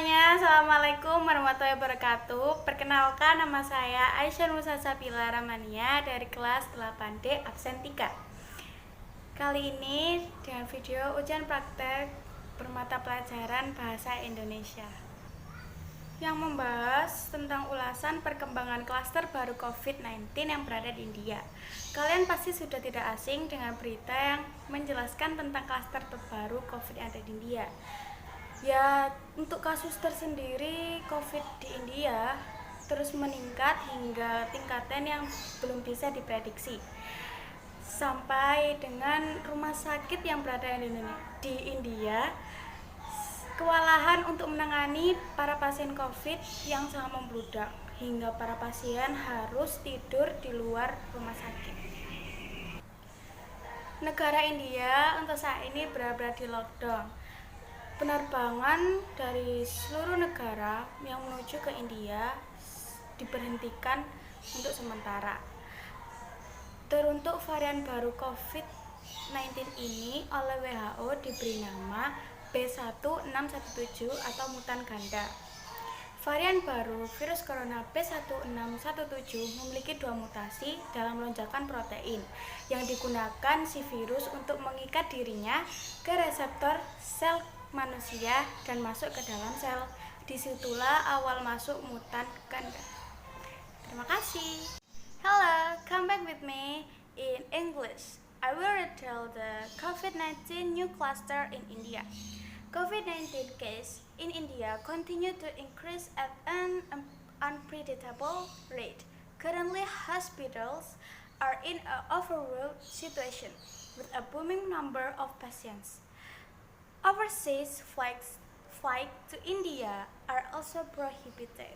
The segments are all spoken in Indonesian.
semuanya, Assalamualaikum warahmatullahi wabarakatuh. Perkenalkan, nama saya Aisyah Nusa Sapila Ramania dari kelas 8D absen 3. Kali ini dengan video ujian praktek bermata pelajaran Bahasa Indonesia yang membahas tentang ulasan perkembangan klaster baru COVID-19 yang berada di India. Kalian pasti sudah tidak asing dengan berita yang menjelaskan tentang klaster terbaru COVID yang ada di India. Ya, untuk kasus tersendiri COVID di India terus meningkat hingga tingkatan yang belum bisa diprediksi. Sampai dengan rumah sakit yang berada di India kewalahan untuk menangani para pasien COVID yang sangat membludak hingga para pasien harus tidur di luar rumah sakit. Negara India untuk saat ini benar-benar di lockdown. Penerbangan dari seluruh negara yang menuju ke India diberhentikan untuk sementara. Teruntuk varian baru COVID-19 ini oleh WHO diberi nama B1617 atau mutan ganda. Varian baru virus corona B1617 memiliki dua mutasi dalam lonjakan protein yang digunakan si virus untuk mengikat dirinya ke reseptor sel manusia dan masuk ke dalam sel. Disitulah awal masuk mutan ganda. Terima kasih. Hello, come back with me in English. I will retell the COVID-19 new cluster in India. COVID-19 case in India continue to increase at an unpredictable rate. Currently, hospitals are in an overwhelmed situation with a booming number of patients. Overseas flights to India are also prohibited.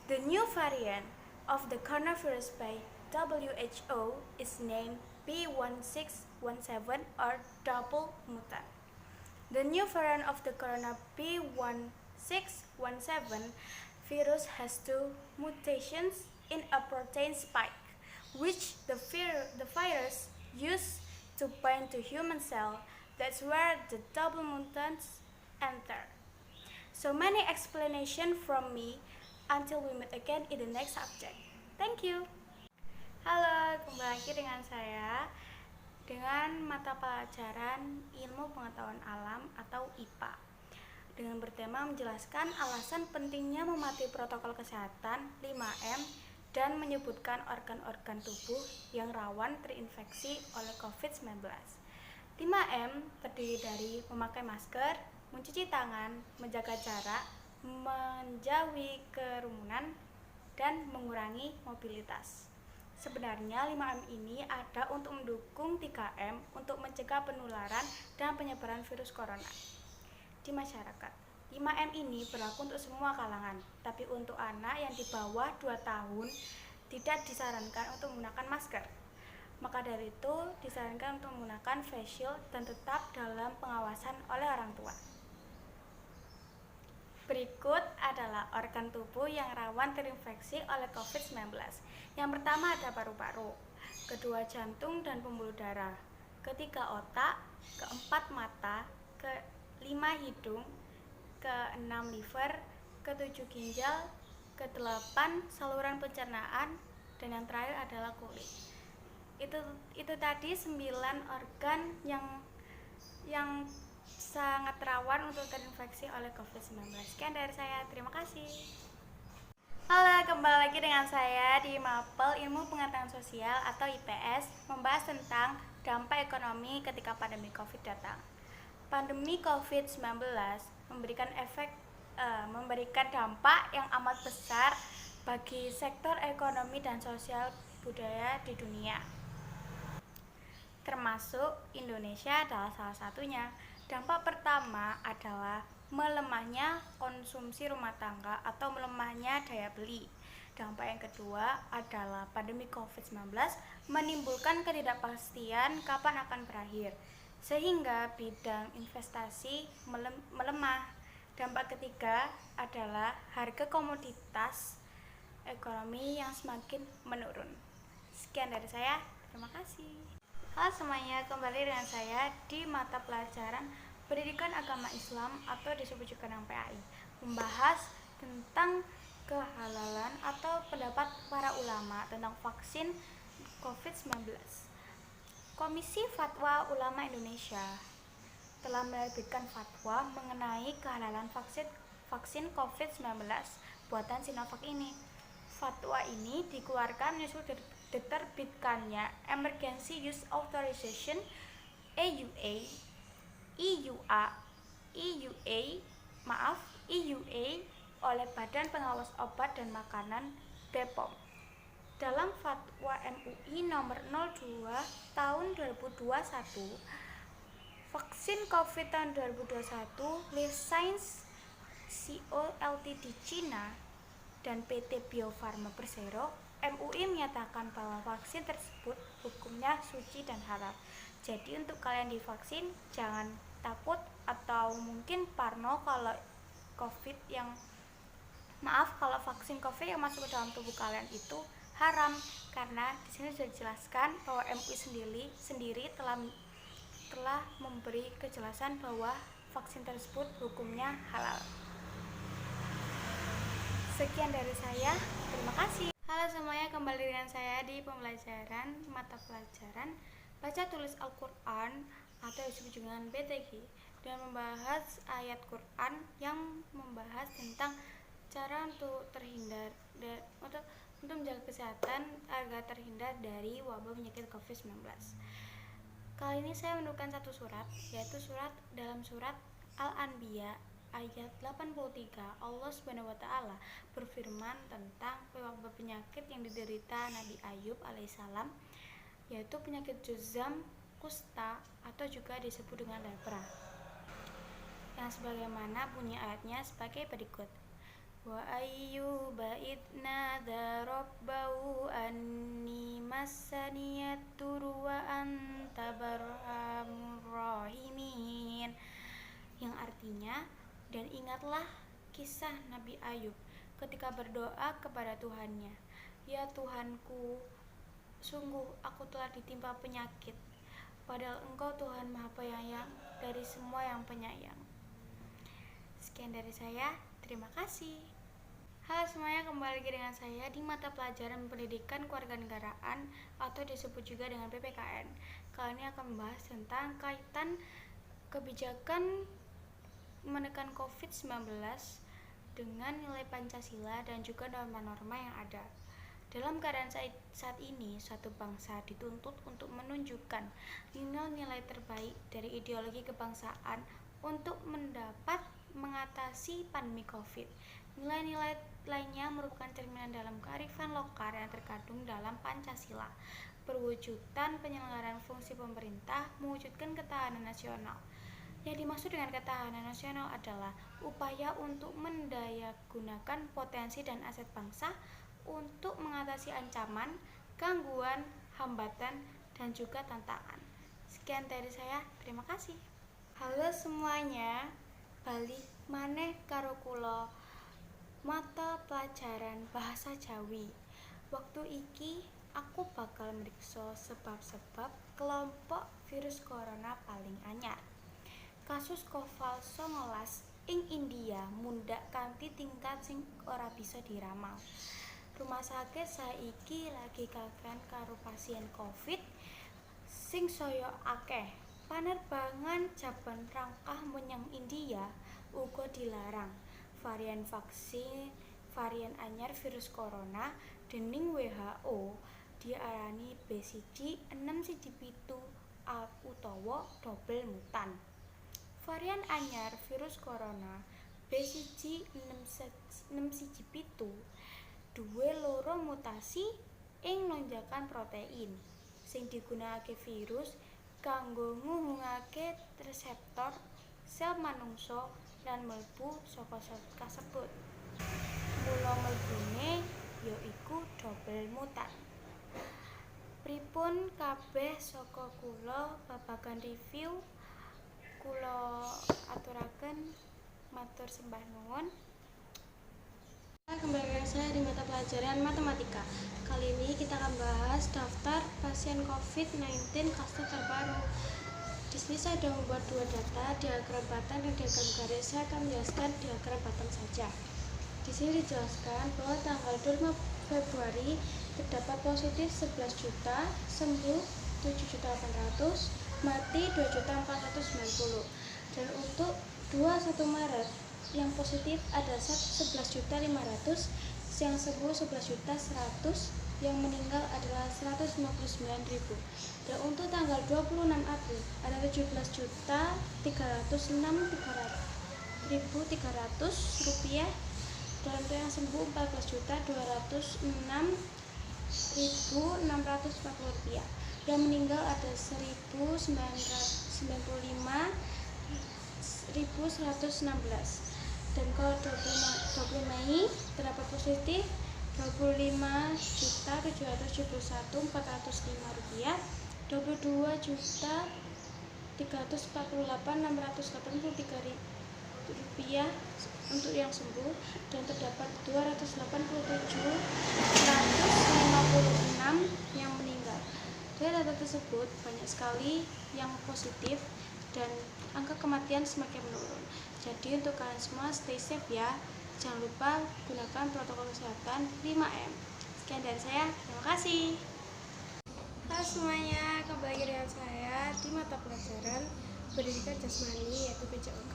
The new variant of the coronavirus by WHO is named B1617 or double mutant. The new variant of the corona B1617 virus has two mutations in a protein spike, which the virus used to bind to human cell. That's where the double mutants enter. So many explanation from me until we meet again in the next subject. Thank you. Halo, kembali lagi dengan saya dengan mata pelajaran Ilmu Pengetahuan Alam atau IPA dengan bertema menjelaskan alasan pentingnya mematuhi protokol kesehatan 5M dan menyebutkan organ-organ tubuh yang rawan terinfeksi oleh COVID-19. 5M terdiri dari memakai masker, mencuci tangan, menjaga jarak, menjauhi kerumunan, dan mengurangi mobilitas. Sebenarnya 5M ini ada untuk mendukung 3M untuk mencegah penularan dan penyebaran virus corona di masyarakat. 5M ini berlaku untuk semua kalangan, tapi untuk anak yang di bawah 2 tahun tidak disarankan untuk menggunakan masker. Maka dari itu disarankan untuk menggunakan face shield dan tetap dalam pengawasan oleh orang tua. Berikut adalah organ tubuh yang rawan terinfeksi oleh COVID-19. Yang pertama ada paru-paru, kedua jantung dan pembuluh darah, ketiga otak, keempat mata, kelima hidung, keenam liver, ketujuh ginjal, kedelapan saluran pencernaan, dan yang terakhir adalah kulit. Itu tadi 9 organ yang sangat rawan untuk terinfeksi oleh COVID-19. Sekian dari saya, terima kasih. Halo, kembali lagi dengan saya di Mapel Ilmu Pengetahuan Sosial atau IPS, membahas tentang dampak ekonomi ketika pandemi COVID datang. Pandemi COVID-19 memberikan dampak yang amat besar bagi sektor ekonomi dan sosial budaya di dunia, termasuk Indonesia adalah salah satunya. Dampak pertama adalah melemahnya konsumsi rumah tangga atau melemahnya daya beli. Dampak yang kedua adalah pandemi COVID-19 menimbulkan ketidakpastian kapan akan berakhir, sehingga bidang investasi melemah. Dampak ketiga adalah harga komoditas ekonomi yang semakin menurun. Sekian dari saya, terima kasih. Halo semuanya, kembali dengan saya di mata pelajaran Pendidikan Agama Islam atau disebut juga dengan PAI. membahas tentang kehalalan atau pendapat para ulama tentang vaksin COVID-19. Komisi Fatwa Ulama Indonesia telah menerbitkan fatwa mengenai kehalalan vaksin COVID-19 buatan Sinovac ini. Fatwa ini dikeluarkan menyusul diterbitkannya Emergency Use Authorization EUA oleh Badan Pengawas Obat dan Makanan BPOM. Dalam Fatwa MUI nomor 02 tahun 2021, vaksin COVID tahun 2021 License CO Ltd China dan PT Bio Farma Persero, MUI menyatakan bahwa vaksin tersebut hukumnya suci dan halal. Jadi untuk kalian divaksin jangan takut atau mungkin parno kalau vaksin COVID yang masuk ke dalam tubuh kalian itu haram, karena di sini sudah dijelaskan bahwa MUI sendiri telah memberi kejelasan bahwa vaksin tersebut hukumnya halal. Sekian dari saya, terima kasih. Halo semuanya, kembali dengan saya di pembelajaran mata pelajaran baca tulis Al-Quran atau disebut dengan BTG, dan membahas ayat Quran yang membahas tentang cara untuk menjaga kesehatan agar terhindar dari wabah penyakit COVID-19. Kali ini saya menemukan satu surat, yaitu dalam surat Al-Anbiya ayat 83. Allah Subhanahu wa taala berfirman tentang wabah penyakit yang diderita Nabi Ayub alaihissalam, yaitu penyakit juzam, kusta atau juga disebut dengan lepra. Yang sebagaimana bunyi ayatnya sebagai berikut. Wa ayyuba idnada rabbahu anni massaniyat-dur wa anta barhamur rahimin, yang artinya, dan ingatlah kisah Nabi Ayub ketika berdoa kepada Tuhannya, ya Tuhanku, sungguh aku telah ditimpa penyakit, padahal Engkau Tuhan Maha Penyayang dari semua yang penyayang. Sekian dari saya, terima kasih. Halo semuanya, kembali lagi dengan saya di mata pelajaran Pendidikan Kewarganegaraan atau disebut juga dengan PPKN. Kali ini akan membahas tentang kaitan kebijakan menekan COVID-19 dengan nilai Pancasila dan juga norma-norma yang ada. Dalam keadaan saat ini, suatu bangsa dituntut untuk menunjukkan nilai-nilai terbaik dari ideologi kebangsaan untuk mendapat mengatasi pandemi COVID. Nilai-nilai lainnya merupakan cerminan dalam kearifan lokal yang terkandung dalam Pancasila. Perwujudan penyelenggaraan fungsi pemerintah mewujudkan ketahanan nasional. Yang dimaksud dengan ketahanan nasional adalah upaya untuk mendayagunakan potensi dan aset bangsa untuk mengatasi ancaman, gangguan, hambatan, dan juga tantangan. Sekian dari saya, terima kasih. Halo semuanya, balik maneh karo kula mata pelajaran bahasa Jawi. Waktu iki aku bakal mriksa sebab-sebab kelompok virus corona paling anyar. Kasus COVID-19 ing India mundhak kanthi tingkat sing ora bisa diramal. Rumah sakit saiki lagi kakehan karo pasien COVID sing saya akeh. Panerbangan jaban rangkah menyang India uga dilarang. Varian anyar virus corona dening WHO diarani B16117 utawa double mutan. Varian anyar virus corona B16117 duwe loro mutasi ing lonjakan protein sing digunakake virus kanggo nguhungake reseptor sel manungsa lan mlebu saka sel kasebut. Mula mlebune yaiku double mutan. Pripun kabeh saka kula babagan review, kula aturaken matur sembah nuwun. Kembali lagi saya di mata pelajaran matematika. Kali ini kita akan bahas daftar pasien COVID-19 kasus terbaru. Di Di sini saya sudah membuat dua data, diagram batang dan diagram garis. Saya akan menjelaskan diagram batang saja. Di sini dijelaskan bahwa tanggal 25 Februari terdapat positif 11 juta, sembuh 7.800.000, mati 2.490.000. Dan untuk 21 Maret yang positif ada 11.500.000, yang sembuh 11.100.000, yang meninggal adalah 159.000. Dan untuk tanggal 26 April ada 17.306.300 rupiah, dan untuk yang sembuh 14.206.640 rupiah. Yang meninggal ada 1.116. Dan kalau 20 Mei terdapat positif 25.771.405 rupiah, 22.348.683 rupiah untuk yang sembuh, dan terdapat 287.156 yang meninggal. Dari data tersebut banyak sekali yang positif dan angka kematian semakin menurun. Jadi untuk kalian semua stay safe ya. Jangan lupa gunakan protokol kesehatan 5M. Sekian dari saya, terima kasih. Halo semuanya, kembali lagi dengan saya di mata pelajaran Pendidikan Jasmani yaitu PJOK.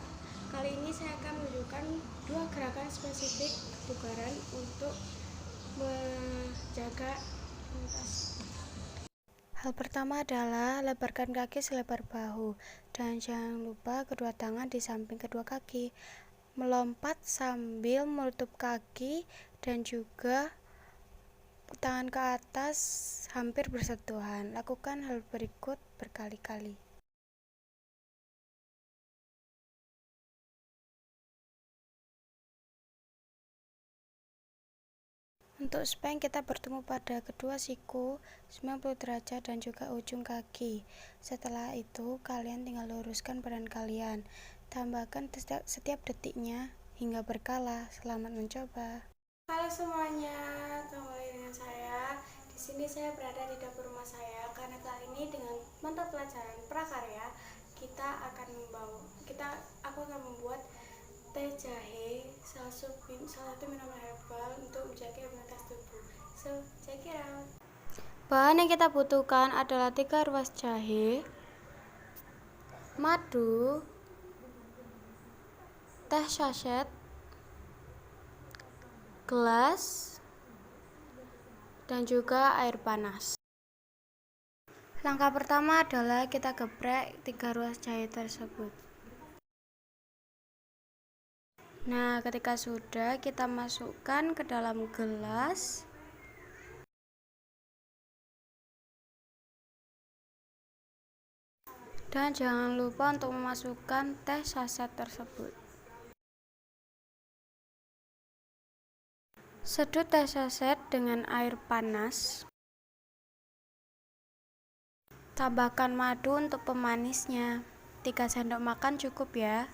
Kali ini saya akan menunjukkan dua gerakan spesifik kebugaran untuk menjaga imunitas. Hal pertama adalah lebarkan kaki selebar bahu, dan jangan lupa kedua tangan di samping kedua kaki. Melompat sambil menutup kaki dan juga tangan ke atas hampir bersentuhan. Lakukan hal berikut berkali-kali. Untuk spine kita bertemu pada kedua siku 90 derajat dan juga ujung kaki. Setelah itu kalian tinggal luruskan badan kalian. Tambahkan setiap detiknya hingga berkala. Selamat mencoba. Halo semuanya, kembali dengan saya. Di sini saya berada di dapur rumah saya karena kali ini dengan mata pelajaran prakarya aku akan membuat teh jahe, salah satu minuman herbal untuk menjaga imunitas tubuh. So, check it out. Bahan yang kita butuhkan adalah 3 ruas jahe, madu, teh saset, gelas, dan juga air panas. Langkah pertama adalah kita geprek 3 ruas jahe tersebut. Nah, ketika sudah, kita masukkan ke dalam gelas. Dan jangan lupa untuk memasukkan teh saset tersebut. Sedot teh saset dengan air panas. Tambahkan madu untuk pemanisnya. 3 sendok makan cukup ya.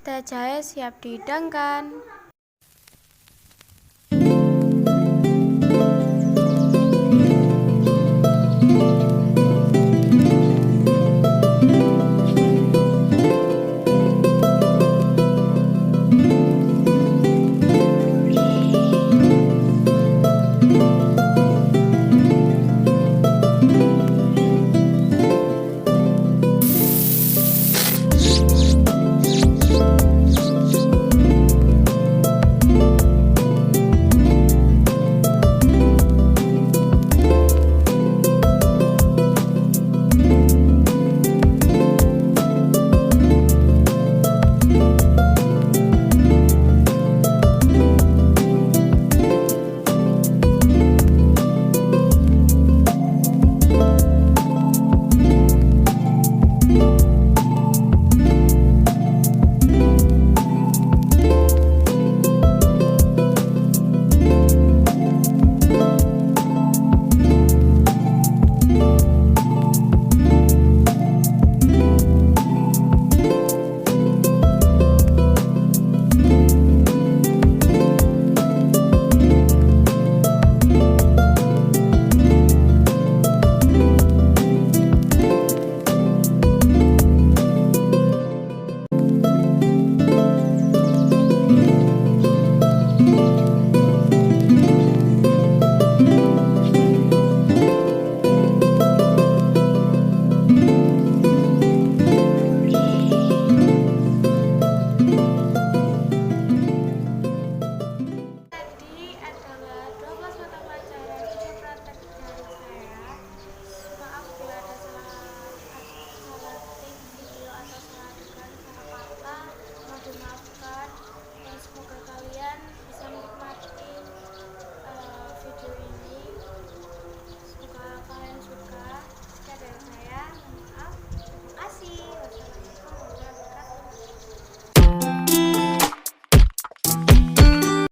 Teh jahe siap dihidangkan.